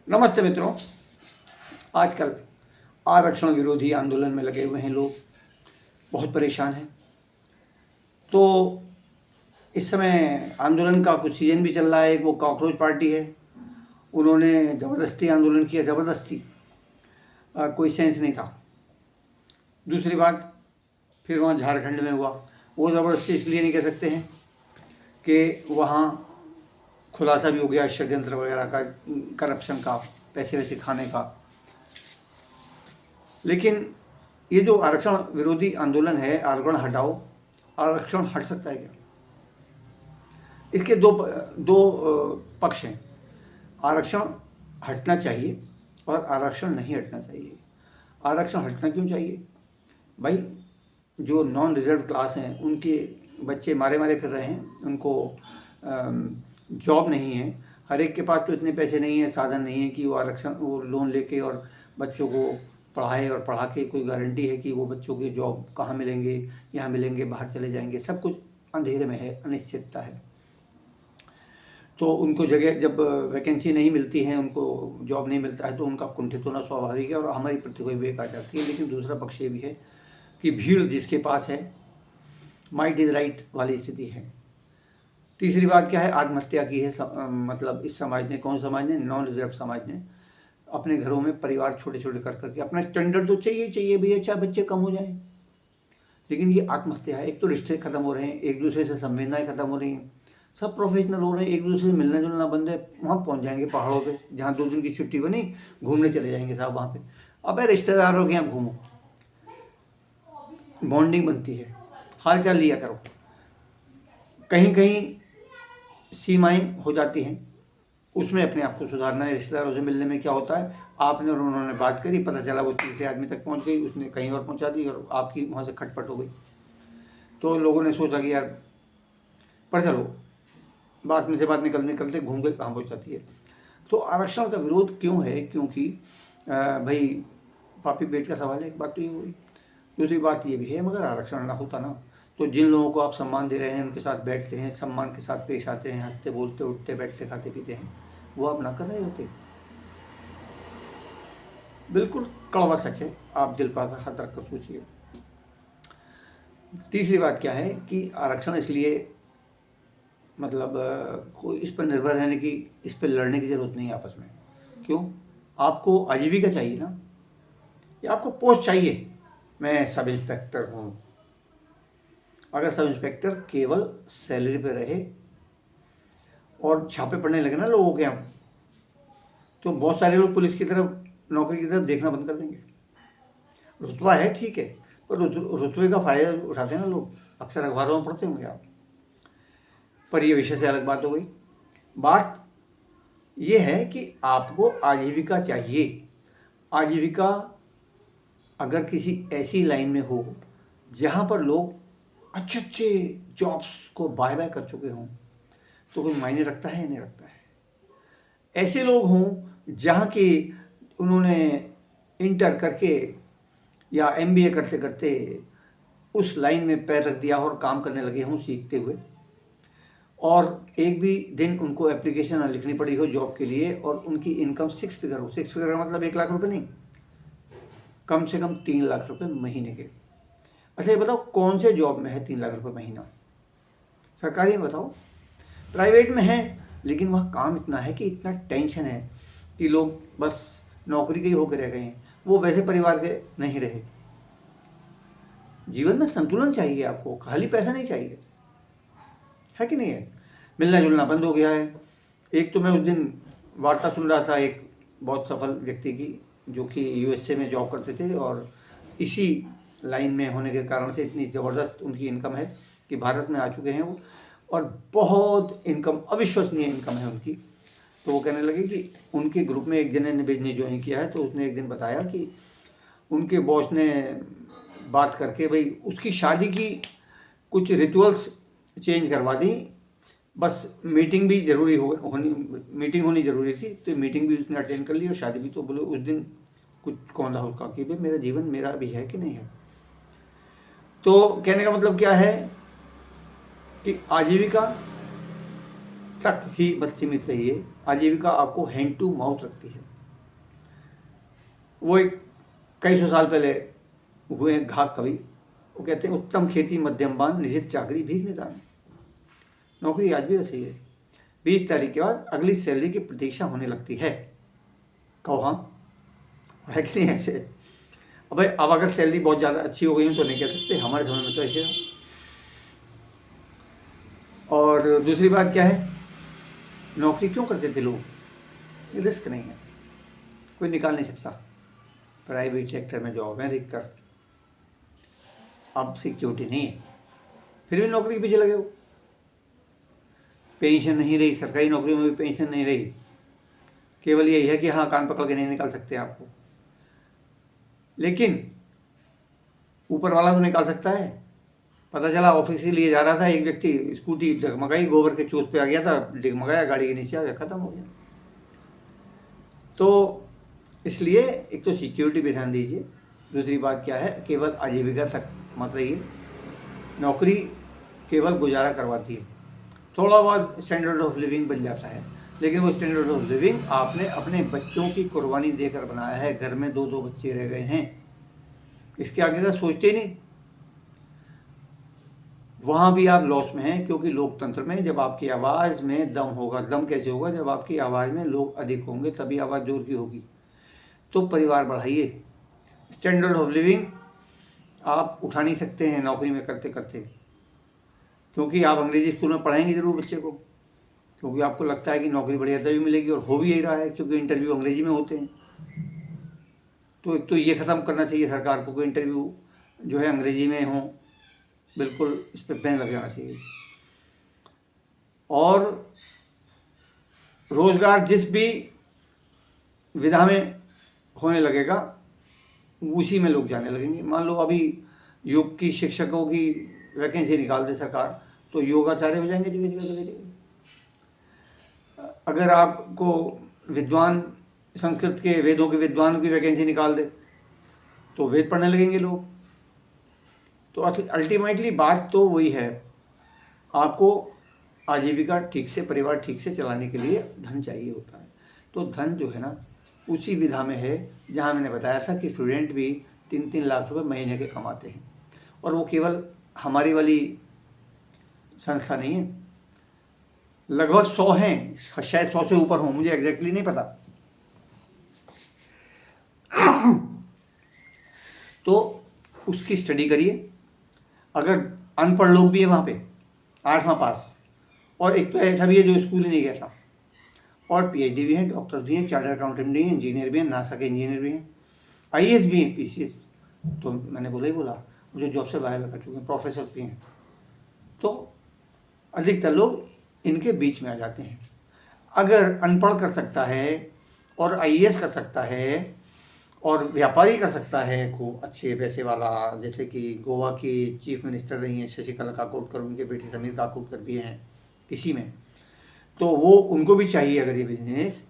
नमस्ते मित्रों। आजकल आरक्षण विरोधी आंदोलन में लगे हुए हैं लोग, बहुत परेशान हैं। तो इस समय आंदोलन का कुछ सीजन भी चल रहा है। एक वो कॉकरोच पार्टी है, उन्होंने ज़बरदस्ती आंदोलन किया, ज़बरदस्ती, कोई सेंस नहीं था। दूसरी बात, फिर वहाँ झारखंड में हुआ, वो ज़बरदस्ती इसलिए नहीं कह सकते हैं कि वहाँ खुलासा भी हो गया षड्यंत्र वगैरह का, करप्शन का, पैसे वैसे खाने का। लेकिन ये जो आरक्षण विरोधी आंदोलन है, आरक्षण हटाओ, आरक्षण हट सकता है क्या? इसके दो पक्ष हैं। आरक्षण हटना चाहिए और आरक्षण नहीं हटना चाहिए। आरक्षण हटना क्यों चाहिए भाई? जो नॉन रिजर्व क्लास हैं, उनके बच्चे मारे मारे फिर रहे हैं, उनको जॉब नहीं है। हर एक के पास तो इतने पैसे नहीं है, साधन नहीं है कि वो लोन लेके और बच्चों को पढ़ाए, और पढ़ा के कोई गारंटी है कि वो बच्चों की जॉब कहाँ मिलेंगे, यहाँ मिलेंगे, बाहर चले जाएंगे। सब कुछ अंधेरे में है, अनिश्चितता है। तो उनको जगह, जब वैकेंसी नहीं मिलती है, उनको जॉब नहीं मिलता है, तो उनका कुंठित होना स्वाभाविक है और हमारी प्रतिभा विवेक आ जाती है। लेकिन दूसरा पक्ष ये भी है कि भीड़ जिसके पास है, माइट इज़ राइट वाली स्थिति है। तीसरी बात क्या है? आत्महत्या की है मतलब इस समाज ने, कौन समाज ने? नॉन रिजर्व समाज ने। अपने घरों में परिवार छोटे छोटे कर करके, अपना स्टैंडर्ड तो चाहिए भैया, चाहे बच्चे कम हो जाएं, लेकिन ये आत्महत्या है। एक तो रिश्ते खत्म हो रहे हैं, एक दूसरे से संवेदनाएं खत्म हो रही हैं, सब प्रोफेशनल हो रहे हैं, एक दूसरे से मिलना जुलना बंद है। वहाँ पहुँच जाएंगे पहाड़ों पे, जहाँ 2 दिन की छुट्टी बनी, घूमने चले जाएंगे साहब वहाँ पे। अबे रिश्तेदारों के यहाँ घूमो, बॉन्डिंग बनती है, हाल चाल लिया करो। कहीं कहीं सीमाएं हो जाती हैं, उसमें अपने आप को सुधारना है। रिश्तेदारों से मिलने में क्या होता है, आपने और उन्होंने बात करी, पता चला वो तीसरे आदमी तक पहुंच गई, उसने कहीं और पहुंचा दी और आपकी वहाँ से खटपट हो गई। तो लोगों ने सोचा कि यार, पर चलो, बात में से बात निकलते निकलते घूम के कहाँ पहुँच जाती है। तो आरक्षण का विरोध क्यों है? क्योंकि भाई पापी पेट का सवाल है, एक बात तो ये हुई। दूसरी बात ये भी है, मगर आरक्षण ना होता ना, तो जिन लोगों को आप सम्मान दे रहे हैं, उनके साथ बैठते हैं, सम्मान के साथ पेश आते हैं, हंसते बोलते उठते बैठते खाते पीते हैं, वो आप ना कर रहे होते। बिल्कुल कड़वा सच है, आप दिल पर हाथ रख कर सोचिए। तीसरी बात क्या है कि आरक्षण इसलिए, मतलब कोई इस पर निर्भर रहने की, इस पर लड़ने की ज़रूरत नहीं है आपस में। क्यों? आपको आजीविका चाहिए ना, या आपको पोस्ट चाहिए। मैं सब इंस्पेक्टर हूँ। अगर सब इंस्पेक्टर केवल सैलरी पे रहे और छापे पड़ने लगे ना लोगों के यहाँ, तो बहुत सारे लोग पुलिस की तरफ, नौकरी की तरफ देखना बंद कर देंगे। रुतबा है ठीक है, पर रुतबे का फ़ायदा उठाते हैं ना लोग, अक्सर अखबारों में पढ़ते होंगे आप। पर ये विषय से अलग बात हो गई। बात ये है कि आपको आजीविका चाहिए। आजीविका अगर किसी ऐसी लाइन में हो जहाँ पर लोग अच्छे अच्छे जॉब्स को बाय बाय कर चुके हों, तो कोई मायने रखता है या नहीं रखता है? ऐसे लोग हों जहाँ की उन्होंने इंटर करके या MBA करते करते उस लाइन में पैर रख दिया और काम करने लगे हों सीखते हुए, और एक भी दिन उनको एप्लीकेशन ना लिखनी पड़ी हो जॉब के लिए, और उनकी इनकम 6 फिगर हो। 6 फिगर का मतलब 1 लाख रुपए नहीं, कम से कम 3 लाख रुपए महीने के। अच्छा ये बताओ, कौन से जॉब में है 3 लाख रुपए महीना? सरकारी में बताओ, प्राइवेट में है, लेकिन वहाँ काम इतना है कि इतना टेंशन है कि लोग बस नौकरी के ही होकर रह गए हैं, वो वैसे परिवार के नहीं रहे। जीवन में संतुलन चाहिए आपको, खाली पैसा नहीं चाहिए, है कि नहीं है? मिलना जुलना बंद हो गया है। एक तो मैं उस दिन वार्ता सुन रहा था एक बहुत सफल व्यक्ति की, जो कि USA में जॉब करते थे, और इसी लाइन में होने के कारण से इतनी ज़बरदस्त उनकी इनकम है कि भारत में आ चुके हैं वो, और बहुत इनकम, अविश्वसनीय इनकम है उनकी। तो वो कहने लगे कि उनके ग्रुप में एक जने ने बिजनेस ज्वाइन किया है, तो उसने एक दिन बताया कि उनके बॉस ने बात करके भाई उसकी शादी की कुछ रिचुअल्स चेंज करवा दी। बस मीटिंग भी ज़रूरी मीटिंग होनी ज़रूरी थी, तो मीटिंग भी उसने अटेंड कर ली और शादी भी। तो बोले उस दिन कुछ कौन था उसका कि भाई मेरा जीवन मेरा भी है कि नहीं है। तो कहने का मतलब क्या है कि आजीविका तक ही मत सीमित रहिए। आजीविका आपको हैंड टू माउथ रखती है। वो एक कई सौ साल पहले हुए हैं घाक कवि, वो कहते हैं उत्तम खेती मध्यम बान निश्चित चाकरी भीख निदान। नौकरी आज भी वैसे ही है, 20 तारीख के बाद अगली सैलरी की प्रतीक्षा होने लगती है। कहो हाँ, है कि नहीं ऐसे? अब अगर सैलरी बहुत ज़्यादा अच्छी हो गई हो तो नहीं कह सकते, हमारे समय में तो ऐसे है। और दूसरी बात क्या है, नौकरी क्यों करते थे लोग? ये रिस्क नहीं है, कोई निकाल नहीं सकता। प्राइवेट सेक्टर में जॉब है अधिकतर, अब सिक्योरिटी नहीं है, फिर भी नौकरी के पीछे लगे हो। पेंशन नहीं रही, सरकारी नौकरियों में भी पेंशन नहीं रही, केवल यही है कि हाँ कान पकड़ के नहीं निकाल सकते आपको, लेकिन ऊपर वाला तो निकाल सकता है। पता चला ऑफिस के लिए जा रहा था, एक व्यक्ति स्कूटी डगमगाई, गोबर के चोट पे आ गया था, डगमगाया, गाड़ी के नीचे आ गया, खत्म हो गया। तो इसलिए एक तो सिक्योरिटी पे ध्यान दीजिए, दूसरी बात क्या है, केवल आजीविका तक मत रहिए। नौकरी केवल गुजारा करवाती है, थोड़ा बहुत स्टैंडर्ड ऑफ लिविंग बन जाता है, लेकिन वो स्टैंडर्ड ऑफ लिविंग आपने अपने बच्चों की कुर्बानी देकर बनाया है। घर में 2-2 बच्चे रह गए हैं, इसके आगे का सोचते ही नहीं। वहाँ भी आप लॉस में हैं, क्योंकि लोकतंत्र में जब आपकी आवाज़ में दम होगा, दम कैसे होगा, जब आपकी आवाज़ में लोग अधिक होंगे तभी आवाज़ जोर की होगी। तो परिवार बढ़ाइए, स्टैंडर्ड ऑफ लिविंग आप उठा नहीं सकते हैं नौकरी में करते करते, क्योंकि आप अंग्रेजी स्कूल में पढ़ाएंगे ज़रूर बच्चे को, क्योंकि आपको लगता है कि नौकरी बढ़िया तभी मिलेगी, और हो भी यही रहा है, क्योंकि इंटरव्यू अंग्रेजी में होते हैं। तो एक तो ये ख़त्म करना चाहिए सरकार को कि इंटरव्यू जो है अंग्रेजी में हो, बिल्कुल इस पर बैन लग जाना चाहिए। और रोज़गार जिस भी विधा में होने लगेगा उसी में लोग जाने लगेंगे। मान लो अभी योग की शिक्षकों की वैकेंसी निकाल दे सरकार, तो योगाचार्य हो जाएंगे जगह जगह जगह। अगर आपको विद्वान, संस्कृत के वेदों के विद्वान की वैकेंसी निकाल दे तो वेद पढ़ने लगेंगे लोग। तो अल्टीमेटली बात तो वही है, आपको आजीविका ठीक से, परिवार ठीक से चलाने के लिए धन चाहिए होता है। तो धन जो है ना उसी विधा में है जहाँ मैंने बताया था कि स्टूडेंट भी 3-3 लाख रुपए महीने के कमाते हैं, और वो केवल हमारी वाली संस्था नहीं है, लगभग 100 हैं, शायद 100 से ऊपर हों, मुझे एग्जैक्टली नहीं पता। तो उसकी स्टडी करिए। अगर अनपढ़ लोग भी है वहाँ पे, 8वां पास, और एक तो ऐसा भी है जो स्कूल ही नहीं गया था, और पीएचडी भी हैं, डॉक्टर भी हैं, चार्टर्ड अकाउंटेंट भी हैं, इंजीनियर भी हैं, नासा के इंजीनियर भी हैं, आईएएस भी हैं, पीसीएस तो मैंने बोला जो जॉब से बाहर कर चुके हैं, प्रोफेसर भी हैं। तो अधिकतर लोग इनके बीच में आ जाते हैं। अगर अनपढ़ कर सकता है और आईएएस कर सकता है और व्यापारी कर सकता है को अच्छे पैसे वाला, जैसे कि गोवा की चीफ मिनिस्टर रही हैं शशिकला काकोडकर, उनके बेटे समीर काकोडकर भी हैं इसी में, तो वो उनको भी चाहिए अगर ये बिजनेस,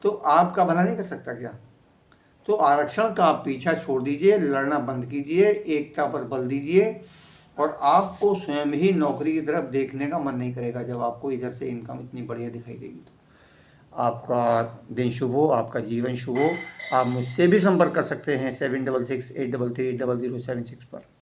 तो आपका भला नहीं कर सकता क्या? तो आरक्षण का आप पीछा छोड़ दीजिए, लड़ना बंद कीजिए, एकता पर बल दीजिए, और आपको स्वयं ही नौकरी की तरफ देखने का मन नहीं करेगा जब आपको इधर से इनकम इतनी बढ़िया दिखाई देगी। तो आपका दिन शुभ हो, आपका जीवन शुभ हो। आप मुझसे भी संपर्क कर सकते हैं 7668338007 पर।